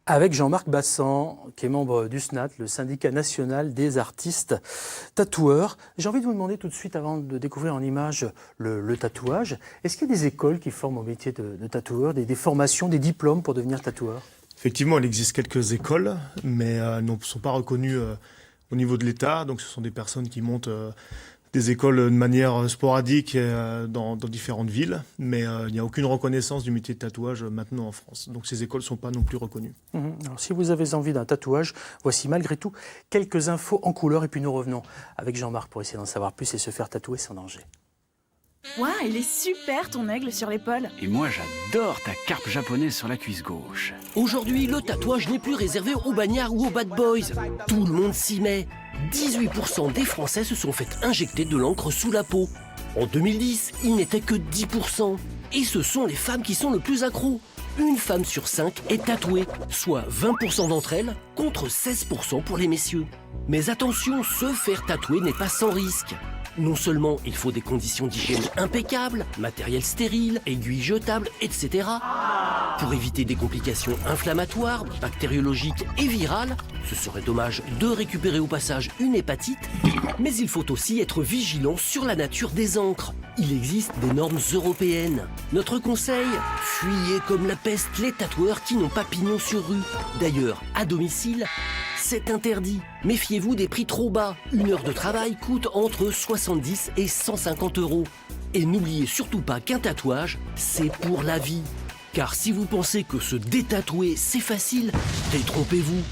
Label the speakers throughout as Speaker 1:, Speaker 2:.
Speaker 1: Avec Jean-Marc Bassan, qui est membre du SNAT, le syndicat national des artistes tatoueurs. J'ai envie de vous demander tout de suite, avant de découvrir en image le tatouage, est-ce qu'il y a des écoles qui forment au métier de tatoueur, des formations, des diplômes pour devenir tatoueur?
Speaker 2: Effectivement, il existe quelques écoles, mais elles ne sont pas reconnues au niveau de l'État. Donc ce sont des personnes qui montent des écoles de manière sporadique dans différentes villes, mais il n'y a aucune reconnaissance du métier de tatouage maintenant en France. Donc ces écoles ne sont pas non plus reconnues.
Speaker 1: Alors, si vous avez envie d'un tatouage, voici malgré tout quelques infos en couleur et puis nous revenons avec Jean-Marc pour essayer d'en savoir plus et se faire tatouer sans danger.
Speaker 3: Waouh, il est super ton aigle sur l'épaule.
Speaker 4: Et moi j'adore ta carpe japonaise sur la cuisse gauche.
Speaker 5: Aujourd'hui, le tatouage n'est plus réservé aux bagnards ou aux bad boys. Tout le monde s'y met. 18% des Français se sont fait injecter de l'encre sous la peau. En 2010, il n'était que 10%. Et ce sont les femmes qui sont le plus accros. Une femme sur 5 est tatouée, soit 20% d'entre elles, contre 16% pour les messieurs. Mais attention, se faire tatouer n'est pas sans risque. Non seulement il faut des conditions d'hygiène impeccables, matériel stérile, aiguilles jetables, etc. Pour éviter des complications inflammatoires, bactériologiques et virales, ce serait dommage de récupérer au passage une hépatite, mais il faut aussi être vigilant sur la nature des encres. Il existe des normes européennes. Notre conseil, fuyez comme la peste les tatoueurs qui n'ont pas pignon sur rue. D'ailleurs, à domicile, c'est interdit. Méfiez-vous des prix trop bas. Une heure de travail coûte entre 70 et 150 €. Et n'oubliez surtout pas qu'un tatouage, c'est pour la vie. Car si vous pensez que se détatouer, c'est facile, détrompez-vous.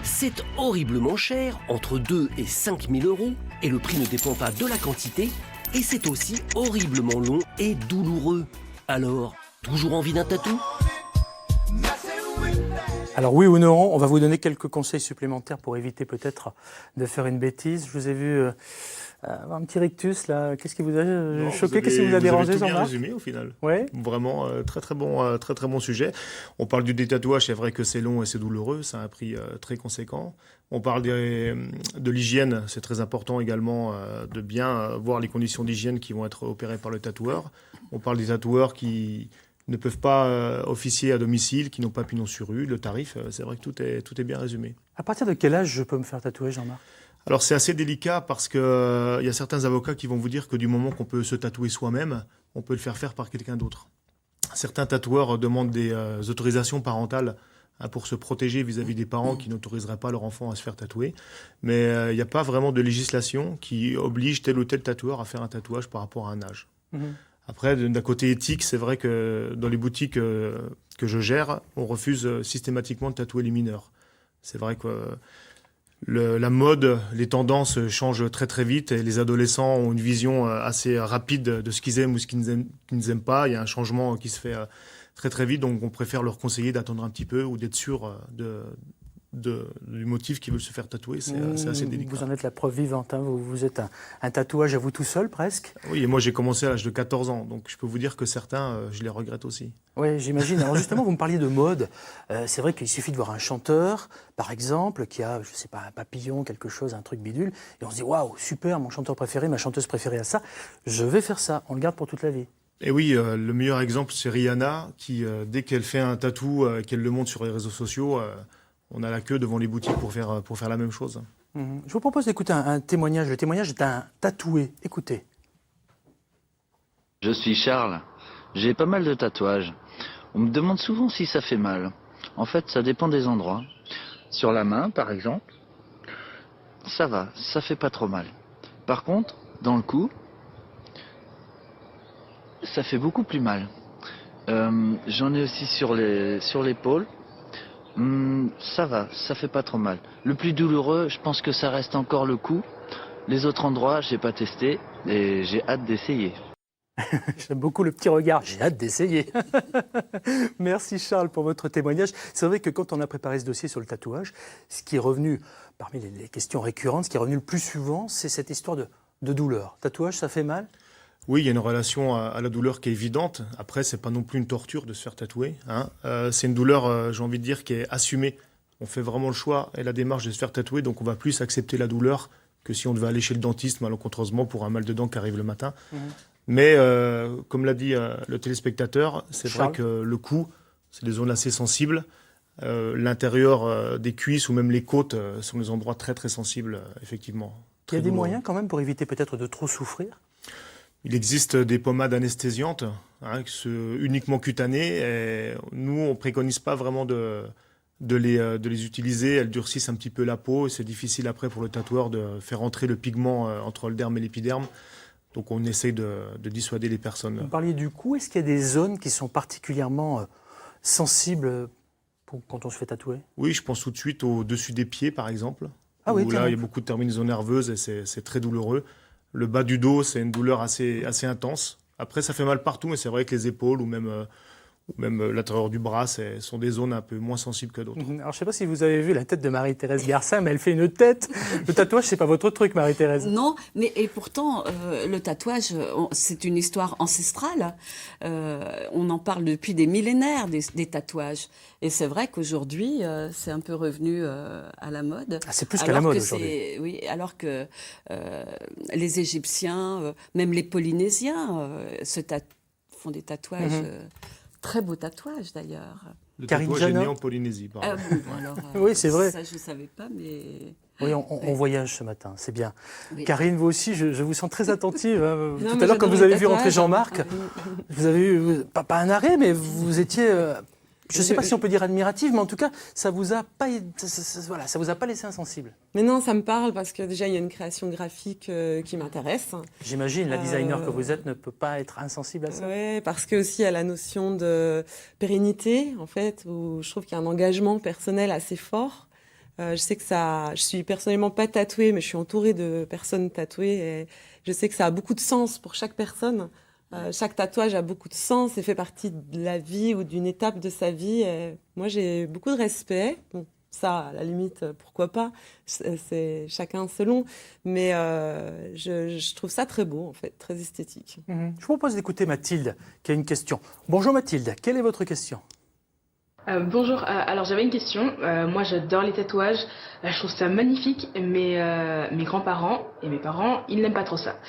Speaker 5: C'est horriblement cher, entre 2 et 5 000 €, et le prix ne dépend pas de la quantité, et c'est aussi horriblement long et douloureux. Alors, toujours envie d'un tatou ?
Speaker 1: Alors oui ou non, on va vous donner quelques conseils supplémentaires pour éviter peut-être de faire une bêtise. Je vous ai vu avoir un petit rictus là. Qu'est-ce qui vous a choqué? Qu'est-ce qui vous a dérangé,
Speaker 2: Jean-Marc ? Vous avez tout bien
Speaker 1: Jean-Marc ?
Speaker 2: résumé au final.
Speaker 1: Ouais.
Speaker 2: Vraiment très bon sujet. On parle du détatouage, c'est vrai que c'est long et c'est douloureux, ça a un prix très conséquent. On parle de l'hygiène, c'est très important également de bien voir les conditions d'hygiène qui vont être opérées par le tatoueur. On parle des tatoueurs qui ne peuvent pas officier à domicile, qui n'ont pas pignon sur rue. Le tarif, c'est vrai que tout est bien résumé.
Speaker 1: À partir de quel âge je peux me faire tatouer, Jean-Marc?
Speaker 2: Alors c'est assez délicat parce qu'il y a certains avocats qui vont vous dire que du moment qu'on peut se tatouer soi-même, on peut le faire par quelqu'un d'autre. Certains tatoueurs demandent des autorisations parentales pour se protéger vis-à-vis des parents qui n'autoriseraient pas leur enfant à se faire tatouer. Mais il n'y a pas vraiment de législation qui oblige tel ou tel tatoueur à faire un tatouage par rapport à un âge. Après, d'un côté éthique, c'est vrai que dans les boutiques que je gère, on refuse systématiquement de tatouer les mineurs. C'est vrai que la mode, les tendances changent très très vite et les adolescents ont une vision assez rapide de ce qu'ils aiment ou ce qu'ils n'aiment pas. Il y a un changement qui se fait très très vite, donc on préfère leur conseiller d'attendre un petit peu ou d'être sûr du motif qu'ils veulent se faire tatouer. C'est assez délicat.
Speaker 1: Vous en êtes la preuve vivante, hein. Vous êtes un tatouage à vous tout seul presque.
Speaker 2: Oui, et moi j'ai commencé à l'âge de 14 ans, donc je peux vous dire que certains, je les regrette aussi.
Speaker 1: Oui, j'imagine. Alors justement, vous me parliez de mode. C'est vrai qu'il suffit de voir un chanteur, par exemple, qui a, je ne sais pas, un papillon, quelque chose, un truc bidule, et on se dit, waouh, super, mon chanteur préféré, ma chanteuse préférée a ça, je vais faire ça. On le garde pour toute la vie.
Speaker 2: Et oui, le meilleur exemple, c'est Rihanna, qui, dès qu'elle fait un tatou, qu'elle le montre sur les réseaux sociaux, on a la queue devant les boutiques pour faire la même chose.
Speaker 1: Je vous propose d'écouter un témoignage. Le témoignage d'un tatoué. Écoutez.
Speaker 6: Je suis Charles. J'ai pas mal de tatouages. On me demande souvent si ça fait mal. En fait, ça dépend des endroits. Sur la main, par exemple, ça va, ça fait pas trop mal. Par contre, dans le cou, ça fait beaucoup plus mal. J'en ai aussi sur l'épaule. Ça va, ça fait pas trop mal. Le plus douloureux, je pense que ça reste encore le cou. Les autres endroits, j'ai pas testé et j'ai hâte d'essayer.
Speaker 1: J'aime beaucoup le petit regard, j'ai hâte d'essayer. Merci Charles pour votre témoignage. C'est vrai que quand on a préparé ce dossier sur le tatouage, ce qui est revenu, parmi les questions récurrentes, ce qui est revenu le plus souvent, c'est cette histoire de douleur. Tatouage, ça fait mal ?
Speaker 2: Oui, il y a une relation à la douleur qui est évidente. Après, c'est pas non plus une torture de se faire tatouer, hein. C'est une douleur, j'ai envie de dire, qui est assumée. On fait vraiment le choix et la démarche de se faire tatouer, donc on va plus accepter la douleur que si on devait aller chez le dentiste malencontreusement pour un mal de dents qui arrive le matin. Mais comme l'a dit le téléspectateur, c'est vrai que le cou, c'est des zones assez sensibles. L'intérieur des cuisses ou même les côtes sont des endroits très très sensibles, effectivement.
Speaker 1: Il y a des
Speaker 2: douloureux.
Speaker 1: moyens quand même pour éviter peut-être de trop souffrir?
Speaker 2: Il existe des pommades anesthésiantes, uniquement cutanées. Et nous, on préconise pas vraiment de les utiliser. Elles durcissent un petit peu la peau et c'est difficile après pour le tatoueur de faire entrer le pigment entre le derme et l'épiderme. Donc on essaye de dissuader les personnes.
Speaker 1: Vous parliez du cou, est-ce qu'il y a des zones qui sont particulièrement sensibles quand on se fait tatouer?
Speaker 2: Oui, je pense tout de suite au-dessus des pieds, par exemple.
Speaker 1: Ah oui,
Speaker 2: où là, il y a beaucoup de terminaisons nerveuses et c'est très douloureux. Le bas du dos, c'est une douleur assez intense. Après, ça fait mal partout, mais c'est vrai que les épaules ou même l'intérieur du bras, sont des zones un peu moins sensibles que d'autres.
Speaker 1: Alors, je ne sais pas si vous avez vu la tête de Marie-Thérèse Garcin, mais elle fait une tête. Le tatouage, c'est pas votre truc, Marie-Thérèse.
Speaker 7: Non, mais et pourtant, le tatouage, c'est une histoire ancestrale. On en parle depuis des millénaires, des tatouages. Et c'est vrai qu'aujourd'hui, c'est un peu revenu à la mode.
Speaker 1: Ah, c'est plus qu'à la mode aujourd'hui.
Speaker 7: Oui, alors que les Égyptiens, même les Polynésiens, font des tatouages, très beaux tatouages d'ailleurs.
Speaker 2: Le
Speaker 1: Karine
Speaker 2: tatouage est né
Speaker 1: Jeannot
Speaker 2: en Polynésie, par
Speaker 7: Ah,
Speaker 2: exemple.
Speaker 7: bon, alors,
Speaker 1: Oui, c'est vrai.
Speaker 7: Ça, je ne savais pas, mais...
Speaker 1: Oui, on voyage ce matin, c'est bien.
Speaker 7: Oui.
Speaker 1: Karine, vous aussi, je vous sens très attentive.
Speaker 8: Non,
Speaker 1: Tout
Speaker 8: mais
Speaker 1: à l'heure, quand
Speaker 8: j'adore
Speaker 1: vous
Speaker 8: les
Speaker 1: avez vu rentrer
Speaker 8: tatouages.
Speaker 1: Jean-Marc, vous avez eu, pas un arrêt, mais vous étiez... je ne sais pas si on peut dire admirative, mais en tout cas, ça vous a pas, voilà, ça vous a pas laissé insensible.
Speaker 8: Mais non, ça me parle parce que déjà, il y a une création graphique qui m'intéresse.
Speaker 1: J'imagine, la designer que vous êtes ne peut pas être insensible à ça.
Speaker 8: Oui, parce que aussi, il y a la notion de pérennité, en fait, où je trouve qu'il y a un engagement personnel assez fort. Je sais que je suis personnellement pas tatouée, mais je suis entourée de personnes tatouées et je sais que ça a beaucoup de sens pour chaque personne. Chaque tatouage a beaucoup de sens et fait partie de la vie ou d'une étape de sa vie. Et moi, j'ai beaucoup de respect. Bon, ça, à la limite, pourquoi pas? C'est chacun selon. Mais je trouve ça très beau, en fait, très esthétique.
Speaker 1: Je vous propose d'écouter Mathilde, qui a une question. Bonjour Mathilde, quelle est votre question?
Speaker 9: Bonjour, alors j'avais une question. Moi j'adore les tatouages, je trouve ça magnifique, mais mes grands-parents et mes parents, ils n'aiment pas trop ça.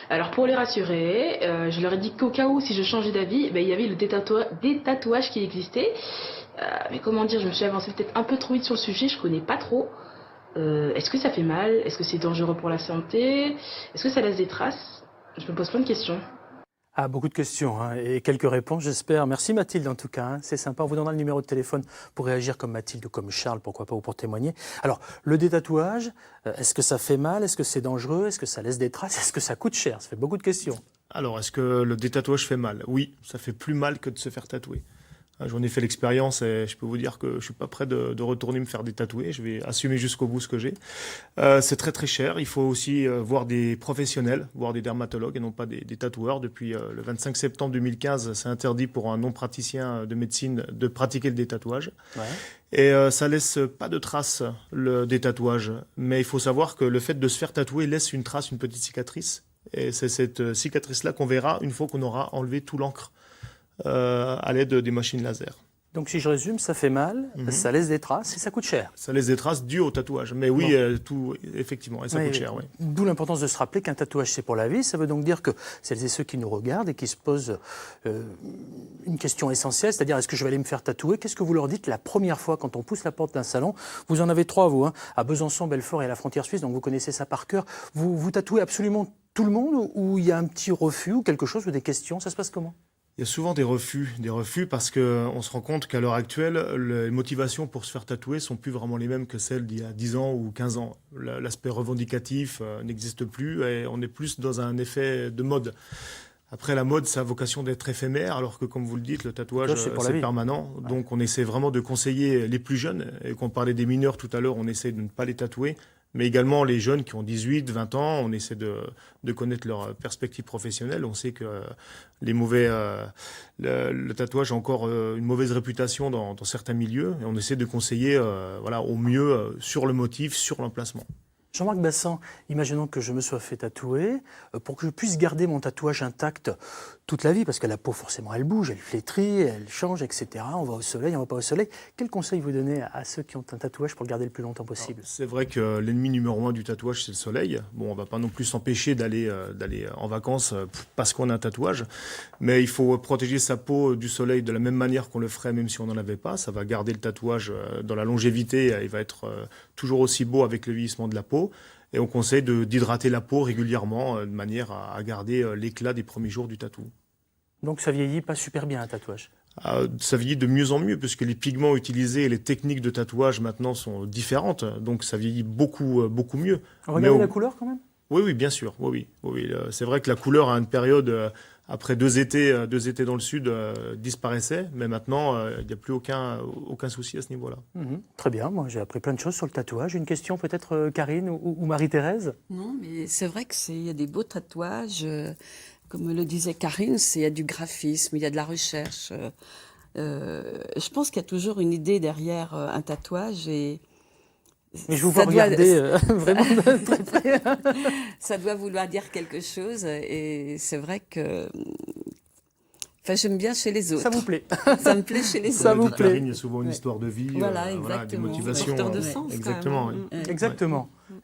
Speaker 9: Alors pour les rassurer, je leur ai dit qu'au cas où si je changeais d'avis, il y avait des tatouages qui existaient. Mais comment dire, je me suis avancée peut-être un peu trop vite sur le sujet, je connais pas trop. Est-ce que ça fait mal? Est-ce que c'est dangereux pour la santé? Est-ce que ça laisse des traces? Je me pose plein de questions.
Speaker 1: Ah, beaucoup de questions et quelques réponses, j'espère. Merci Mathilde en tout cas, c'est sympa. On vous donnera le numéro de téléphone pour réagir comme Mathilde ou comme Charles, pourquoi pas, ou pour témoigner. Alors, le détatouage, est-ce que ça fait mal? Est-ce que c'est dangereux? Est-ce que ça laisse des traces? Est-ce que ça coûte cher? Ça fait beaucoup de questions.
Speaker 2: Alors, est-ce que le détatouage fait mal? Oui, ça fait plus mal que de se faire tatouer. J'en ai fait l'expérience et je peux vous dire que je suis pas prêt de retourner me faire détatouer. Je vais assumer jusqu'au bout ce que j'ai. C'est très très cher. Il faut aussi voir des professionnels, voir des dermatologues et non pas des tatoueurs. Depuis le 25 septembre 2015, c'est interdit pour un non-praticien de médecine de pratiquer le détatouage. Ouais. Et ça laisse pas de traces, le détatouage. Mais il faut savoir que le fait de se faire tatouer laisse une trace, une petite cicatrice. Et c'est cette cicatrice-là qu'on verra une fois qu'on aura enlevé tout l'encre. À l'aide des machines laser.
Speaker 1: Donc si je résume, ça fait mal, ça laisse des traces et ça coûte cher.
Speaker 2: Ça laisse des traces dues au tatouage. Mais oui, tout, effectivement, et ça coûte cher. Oui.
Speaker 1: D'où l'importance de se rappeler qu'un tatouage, c'est pour la vie. Ça veut donc dire que celles et ceux qui nous regardent et qui se posent une question essentielle, c'est-à-dire est-ce que je vais aller me faire tatouer? Qu'est-ce que vous leur dites la première fois quand on pousse la porte d'un salon? Vous en avez 3, vous, à Besançon, Belfort et à la frontière suisse, donc vous connaissez ça par cœur. Vous tatouez absolument tout le monde ou il y a un petit refus ou quelque chose ou des questions? Ça se passe comment?
Speaker 2: Il y a souvent des refus parce qu'on se rend compte qu'à l'heure actuelle, les motivations pour se faire tatouer sont plus vraiment les mêmes que celles d'il y a 10 ans ou 15 ans. L'aspect revendicatif n'existe plus et on est plus dans un effet de mode. Après, la mode, ça a vocation d'être éphémère, alors que, comme vous le dites, le tatouage, c'est permanent. Ouais. Donc, on essaie vraiment de conseiller les plus jeunes. Et quand on parlait des mineurs tout à l'heure, on essaie de ne pas les tatouer. Mais également les jeunes qui ont 18, 20 ans, on essaie de connaître leur perspective professionnelle. On sait que le tatouage a encore une mauvaise réputation dans certains milieux. Et on essaie de conseiller au mieux sur le motif, sur l'emplacement.
Speaker 1: Jean-Marc Bassan, imaginons que je me sois fait tatouer, pour que je puisse garder mon tatouage intact toute la vie, parce que la peau, forcément, elle bouge, elle flétrit, elle change, etc. On va au soleil, on va pas au soleil. Quel conseil vous donnez à ceux qui ont un tatouage pour le garder le plus longtemps possible?
Speaker 2: C'est vrai que l'ennemi numéro 1 du tatouage, c'est le soleil. Bon, on va pas non plus s'empêcher d'aller en vacances parce qu'on a un tatouage, mais il faut protéger sa peau du soleil de la même manière qu'on le ferait même si on n'en avait pas. Ça va garder le tatouage dans la longévité, il va être toujours aussi beau avec le vieillissement de la peau. Et on conseille d'hydrater la peau régulièrement de manière à garder l'éclat des premiers jours du tatou.
Speaker 1: Donc ça vieillit pas super bien un tatouage?
Speaker 2: Ça vieillit de mieux en mieux, puisque les pigments utilisés et les techniques de tatouage maintenant sont différentes, donc ça vieillit beaucoup mieux.
Speaker 1: Regardez la couleur quand même?
Speaker 2: Oui, bien sûr. Oui. C'est vrai que la couleur à une période, après deux étés dans le sud, disparaissait, mais maintenant, il n'y a plus aucun souci à ce niveau-là.
Speaker 1: Très bien, moi j'ai appris plein de choses sur le tatouage. Une question peut-être Karine ou Marie-Thérèse?
Speaker 7: Non, mais c'est vrai qu'il y a des beaux tatouages. Comme le disait Karine, il y a du graphisme, il y a de la recherche. Je pense qu'il y a toujours une idée derrière un tatouage et...
Speaker 1: Mais je vous vois regarder vraiment de très près.
Speaker 7: Ça doit vouloir dire quelque chose et c'est vrai que... Enfin, j'aime bien chez les autres.
Speaker 1: Ça vous plaît?
Speaker 7: Ça me plaît chez les
Speaker 1: Ça
Speaker 7: autres.
Speaker 1: vous plaît?
Speaker 2: Il y a souvent une histoire de vie,
Speaker 7: Voilà,
Speaker 2: des
Speaker 7: exactement.
Speaker 2: motivations.
Speaker 8: Porteur de sens,
Speaker 2: Exactement.
Speaker 8: quand même.
Speaker 2: Oui.
Speaker 1: Exactement.